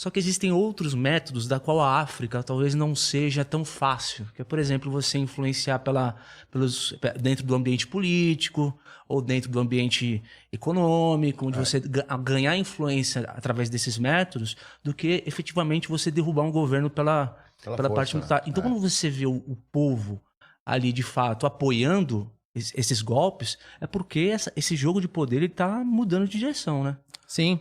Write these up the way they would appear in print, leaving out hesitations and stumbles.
Só que existem outros métodos da qual a África talvez não seja tão fácil. Que é, por exemplo, você influenciar dentro do ambiente político ou dentro do ambiente econômico, onde você ganhar influência através desses métodos, do que efetivamente você derrubar um governo pela força, parte militar. Então, quando você vê o povo ali, de fato, apoiando esses golpes, é porque esse jogo de poder está mudando de direção, né? Sim.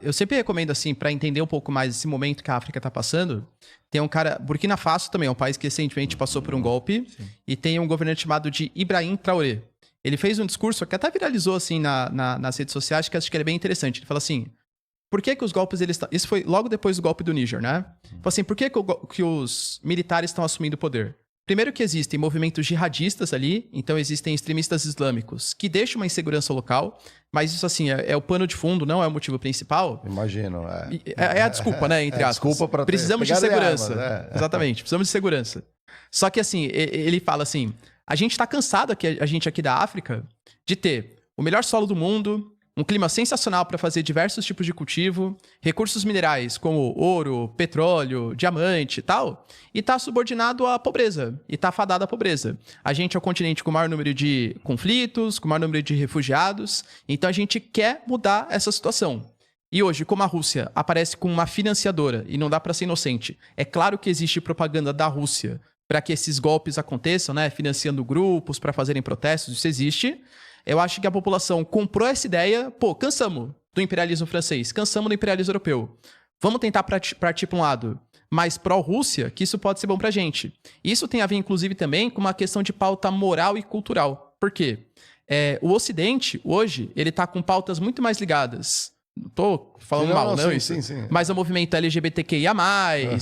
Eu sempre recomendo, assim, para entender um pouco mais esse momento que a África está passando, tem um cara... Burkina Faso também é um país que recentemente passou por um golpe. Sim. E tem um governante chamado de Ibrahim Traoré. Ele fez um discurso que até viralizou, assim, nas redes sociais, que acho que ele é bem interessante. Ele fala assim... Por que os golpes... Isso foi logo depois do golpe do Níger, né? Fala assim, por que os militares estão assumindo o poder? Primeiro que existem movimentos jihadistas ali, então existem extremistas islâmicos que deixam uma insegurança local, mas isso, assim, é o pano de fundo, não é o motivo principal. Imagino, É a desculpa, né, entre aspas. Desculpa para precisamos de segurança. Armas, Exatamente, precisamos de segurança. Só que, assim, ele fala assim, a gente tá cansado, a gente aqui da África, de ter o melhor solo do mundo, um clima sensacional para fazer diversos tipos de cultivo, recursos minerais como ouro, petróleo, diamante e tal, e tá subordinado à pobreza, e tá fadado à pobreza. A gente é o continente com o maior número de conflitos, com o maior número de refugiados, então a gente quer mudar essa situação. E hoje, como a Rússia aparece como uma financiadora, e não dá para ser inocente, é claro que existe propaganda da Rússia para que esses golpes aconteçam, né, financiando grupos para fazerem protestos, isso existe. Eu acho que a população comprou essa ideia, cansamos do imperialismo francês, cansamos do imperialismo europeu. Vamos tentar partir para um lado mais pró-Rússia, que isso pode ser bom pra gente. Isso tem a ver, inclusive, também com uma questão de pauta moral e cultural. Por quê? O Ocidente, hoje, ele tá com pautas muito mais ligadas. Não tô falando mal, não, isso. Sim. Mas o movimento LGBTQIA+,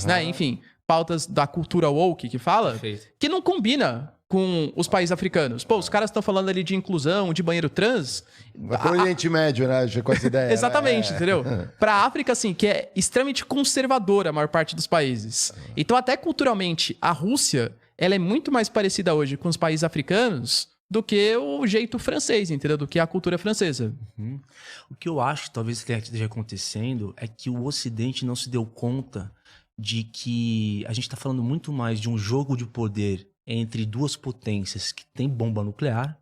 né? Enfim, pautas da cultura woke que fala, Perfeito. Que não combina com os países africanos. Os caras estão falando ali de inclusão, de banheiro trans. Vai pro Oriente Médio, né? Com essa ideia. Exatamente, entendeu? Pra África, assim, que é extremamente conservadora a maior parte dos países. Então, até culturalmente, a Rússia, ela é muito mais parecida hoje com os países africanos do que o jeito francês, entendeu? Do que a cultura francesa. O que eu acho que talvez esteja acontecendo é que o Ocidente não se deu conta de que a gente está falando muito mais de um jogo de poder entre duas potências que têm bomba nuclear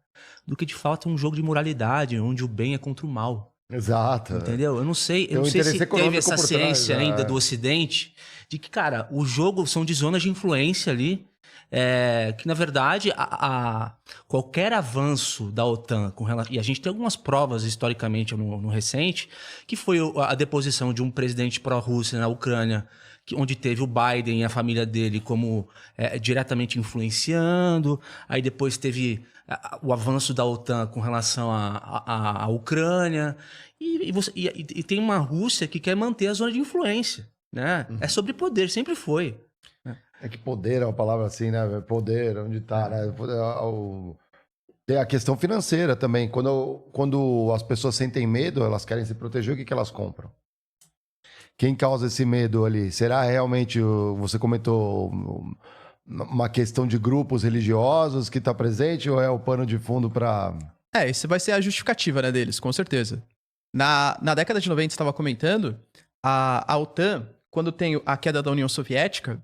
do que, de fato, um jogo de moralidade onde o bem é contra o mal. Exato. Entendeu? Eu não sei se teve essa ciência ainda do Ocidente de que, cara, o jogo são de zonas de influência ali, que, na verdade, qualquer avanço da OTAN com relação... E a gente tem algumas provas, historicamente, no recente, que foi a deposição de um presidente pró-Rússia na Ucrânia, onde teve o Biden e a família dele como diretamente influenciando. Aí depois teve o avanço da OTAN com relação à Ucrânia. E tem uma Rússia que quer manter a zona de influência, né? É sobre poder, sempre foi. É que poder é uma palavra assim, né? Poder, onde tá, né? Tem a questão financeira também. Quando as pessoas sentem medo, elas querem se proteger, o que elas compram? Quem causa esse medo ali? Será realmente, você comentou, uma questão de grupos religiosos que está presente ou é o pano de fundo para... Isso vai ser a justificativa, né, deles, com certeza. Na década de 90, você estava comentando, a OTAN, quando tem a queda da União Soviética,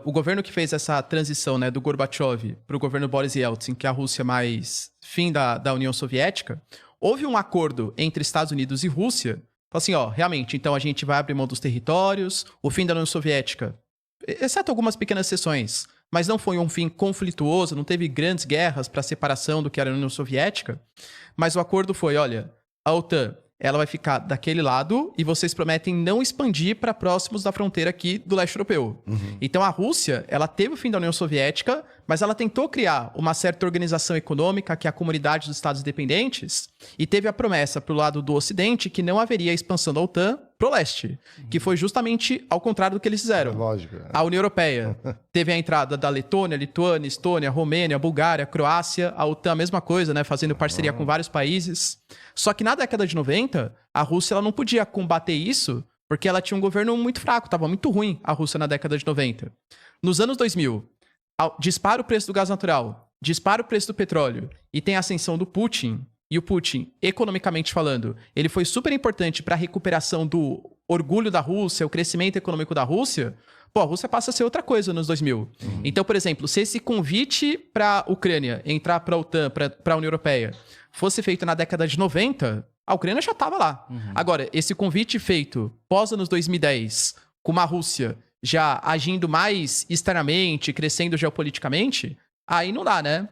o governo que fez essa transição, né, do Gorbachev para o governo Boris Yeltsin, que é a Rússia mais fim da União Soviética, houve um acordo entre Estados Unidos e Rússia. Assim, realmente, então a gente vai abrir mão dos territórios, o fim da União Soviética, exceto algumas pequenas seções, mas não foi um fim conflituoso, não teve grandes guerras para separação do que era a União Soviética, mas o acordo foi, olha, a OTAN, ela vai ficar daquele lado e vocês prometem não expandir para próximos da fronteira aqui do leste europeu. Então a Rússia, ela teve o fim da União Soviética, mas ela tentou criar uma certa organização econômica, que é a Comunidade dos Estados Independentes, e teve a promessa pro lado do Ocidente que não haveria expansão da OTAN pro leste, que foi justamente ao contrário do que eles fizeram. Lógico. A União Europeia teve a entrada da Letônia, Lituânia, Estônia, Romênia, Bulgária, Croácia, a OTAN a mesma coisa, né, fazendo parceria com vários países. Só que na década de 90, a Rússia ela não podia combater isso porque ela tinha um governo muito fraco, estava muito ruim a Rússia na década de 90. Nos anos 2000, dispara o preço do gás natural, dispara o preço do petróleo e tem a ascensão do Putin. E o Putin, economicamente falando, ele foi super importante para a recuperação do orgulho da Rússia, o crescimento econômico da Rússia, pô, a Rússia passa a ser outra coisa nos 2000. Então, por exemplo, se esse convite para a Ucrânia entrar para a OTAN, para a União Europeia, fosse feito na década de 90, a Ucrânia já estava lá. Agora, esse convite feito pós-anos 2010, com uma Rússia já agindo mais externamente, crescendo geopoliticamente, aí não dá, né?